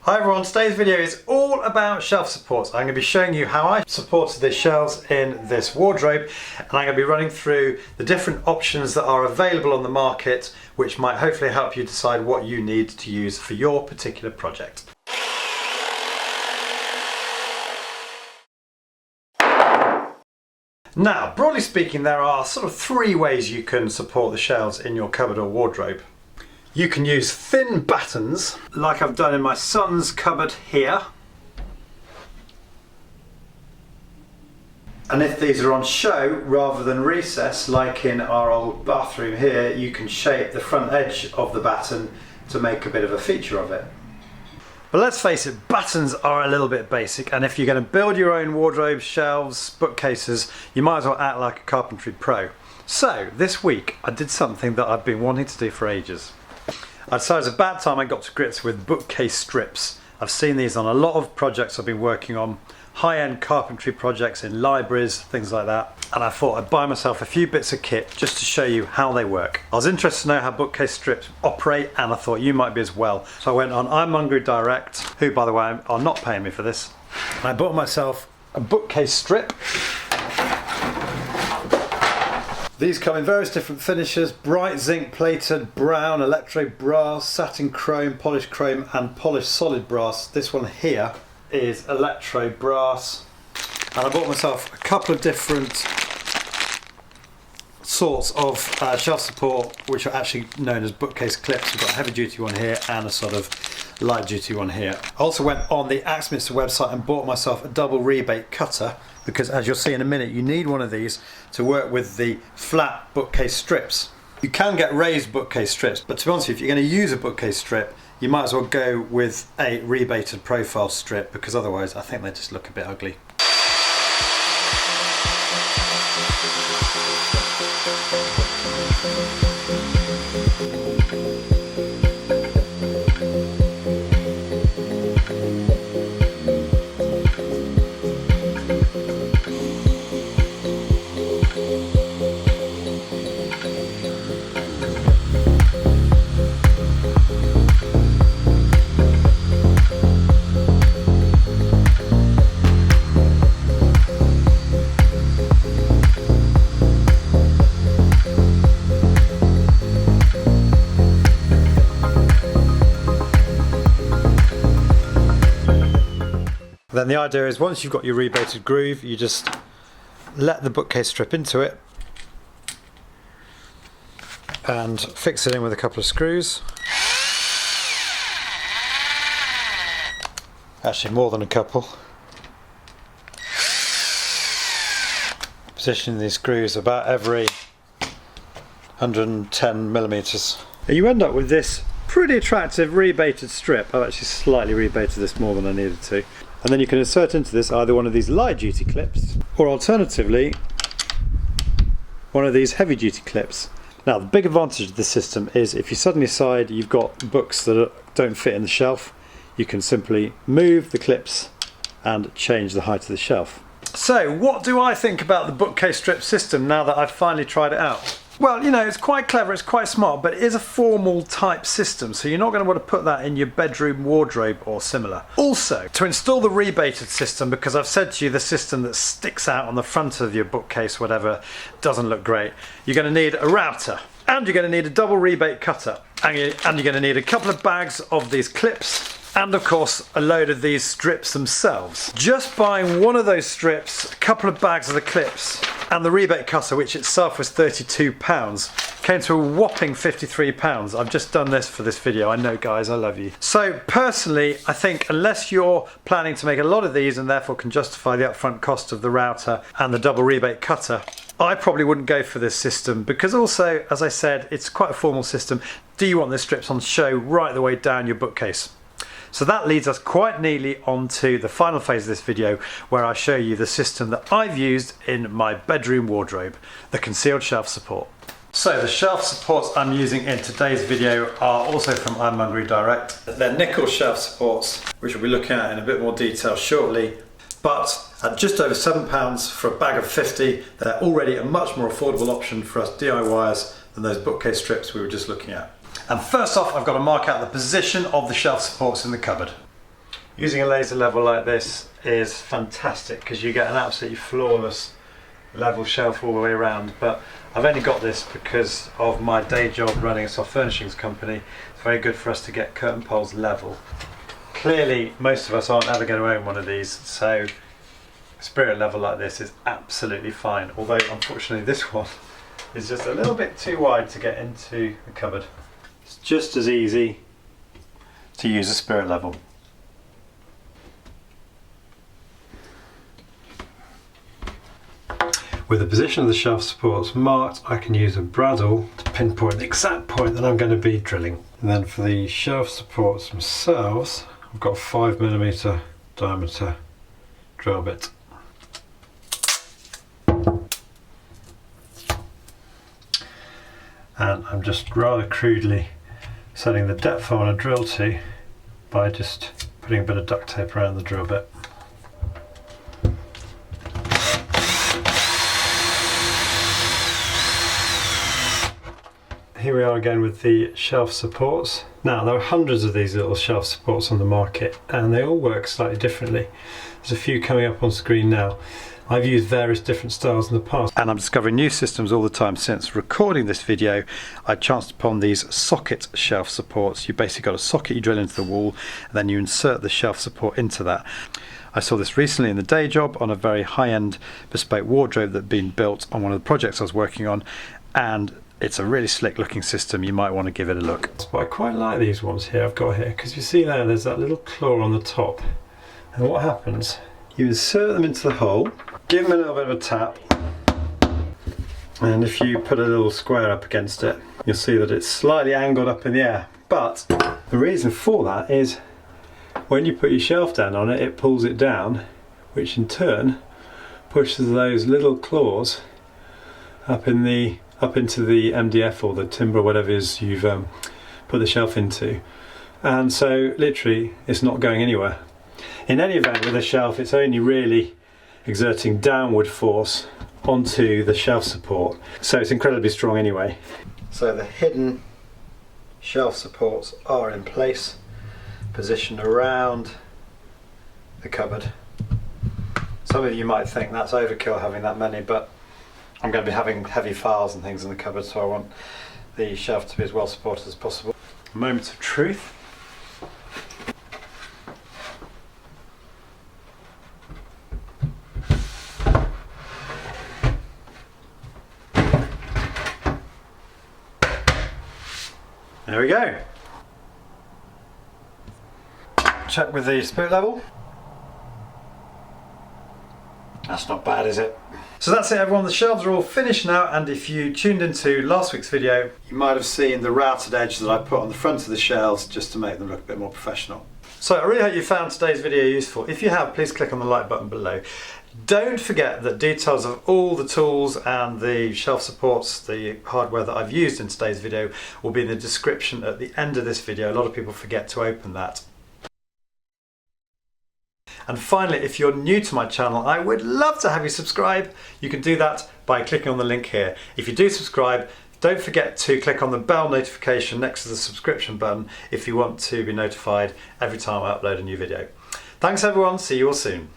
Hi everyone, today's video is all about shelf supports. I'm going to be showing you how I supported the shelves in this wardrobe, and I'm going to be running through the different options that are available on the market, which might hopefully help you decide what you need to use for your particular project. Now, broadly speaking, there are sort of three ways you can support the shelves in your cupboard or wardrobe. You can use thin battens, like I've done in my son's cupboard here. And if these are on show rather than recess, like in our old bathroom here, you can shape the front edge of the batten to make a bit of a feature of it. But let's face it, battens are a little bit basic, and if you're going to build your own wardrobes, shelves, bookcases, you might as well act like a carpentry pro. So this week I did something that I've been wanting to do for ages. I decided it's about time I got to grips with Bookcase Strips. I've seen these on a lot of projects I've been working on, high-end carpentry projects in libraries, things like that, and I thought I'd buy myself a few bits of kit just to show you how they work. I was interested to know how Bookcase Strips operate, and I thought you might be as well. So I went on DIYte, who by the way are not paying me for this, and I bought myself a Bookcase Strip. These come in various different finishes: bright zinc plated, brown, electro brass, satin chrome, polished chrome and polished solid brass. This one here is electro brass. And I bought myself a couple of different sorts of shelf support, which are actually known as Bookcase Clips. We've got a heavy duty one here and a sort of light duty one here. I also went on the Axminster website and bought myself a double rebate cutter, because as you'll see in a minute, you need one of these to work with the flat bookcase strips. You can get raised bookcase strips, but to be honest with you, if you're going to use a bookcase strip, you might as well go with a rebated profile strip, because otherwise I think they just look a bit ugly. Then the idea is, once you've got your rebated groove, you just let the bookcase strip into it and fix it in with a couple of screws. Actually more than a couple. Positioning these screws about every 110 millimeters. And you end up with this pretty attractive rebated strip. I've actually slightly rebated this more than I needed to. And then you can insert into this either one of these light duty clips, or alternatively one of these heavy duty clips. Now the big advantage of this system is, if you suddenly decide you've got books that don't fit in the shelf, you can simply move the clips and change the height of the shelf. So what do I think about the Bookcase Strip system now that I've finally tried it out? Well, you know, it's quite clever, it's quite smart, but it is a formal type system, so you're not going to want to put that in your bedroom wardrobe or similar. Also, to install the rebated system, because I've said to you the system that sticks out on the front of your bookcase, whatever, doesn't look great, you're going to need a router, and you're going to need a double rebate cutter, and you're going to need a couple of bags of these clips, and of course a load of these strips themselves. Just buying one of those strips, a couple of bags of the clips, and the rebate cutter, which itself was £32, came to a whopping £53. I've just done this for this video. I know, guys, I love you. So personally, I think unless you're planning to make a lot of these and therefore can justify the upfront cost of the router and the double rebate cutter, I probably wouldn't go for this system, because also, as I said, it's quite a formal system. Do you want the strips on show right the way down your bookcase? So that leads us quite neatly onto the final phase of this video, where I show you the system that I've used in my bedroom wardrobe, the concealed shelf support. So the shelf supports I'm using in today's video are also from DIYte. They're nickel shelf supports, which we'll be looking at in a bit more detail shortly. But at just over £7 for a bag of 50, they're already a much more affordable option for us DIYers than those bookcase strips we were just looking at. And first off, I've got to mark out the position of the shelf supports in the cupboard. Using a laser level like this is fantastic because you get an absolutely flawless level shelf all the way around, but I've only got this because of my day job running a soft furnishings company. It's very good for us to get curtain poles level. Clearly most of us aren't ever going to own one of these, so spirit level like this is absolutely fine, although unfortunately this one is just a little bit too wide to get into the cupboard. It's just as easy to use a spirit level. With the position of the shelf supports marked, I can use a bradawl to pinpoint the exact point that I'm going to be drilling. And then for the shelf supports themselves, I've got a 5mm diameter drill bit. And I'm just rather crudely setting the depth I want to drill to by just putting a bit of duct tape around the drill bit. Here we are again with the shelf supports. Now there are hundreds of these little shelf supports on the market and they all work slightly differently. There's a few coming up on screen now. I've used various different styles in the past and I'm discovering new systems all the time. Since recording this video I chanced upon these socket shelf supports. You basically got a socket you drill into the wall and then you insert the shelf support into that. I saw this recently in the day job on a very high-end bespoke wardrobe that had been built on one of the projects I was working on, and it's a really slick looking system. You might want to give it a look. But I quite like these ones here I've got here, because you see there's that little claw on the top, and what happens, you insert them into the hole, give them a little bit of a tap, and if you put a little square up against it you'll see that it's slightly angled up in the air. But the reason for that is when you put your shelf down on it, it pulls it down, which in turn pushes those little claws up into the MDF or the timber or whatever it is you've put the shelf into, and so literally it's not going anywhere. In any event, with a shelf it's only really exerting downward force onto the shelf support, so it's incredibly strong anyway. So the hidden shelf supports are in place, positioned around the cupboard. Some of you might think that's overkill having that many, but I'm going to be having heavy files and things in the cupboard, so I want the shelf to be as well supported as possible. Moment of truth. There we go. Check with the spirit level. That's not bad, is it? So that's it everyone, the shelves are all finished now, and if you tuned into last week's video you might have seen the routed edge that I put on the front of the shelves just to make them look a bit more professional. So I really hope you found today's video useful. If you have, please click on the like button below. Don't forget that details of all the tools and the shelf supports, the hardware that I've used in today's video, will be in the description at the end of this video. A lot of people forget to open that. And finally, if you're new to my channel, I would love to have you subscribe. You can do that by clicking on the link here. If you do subscribe, don't forget to click on the bell notification next to the subscription button if you want to be notified every time I upload a new video. Thanks everyone, see you all soon.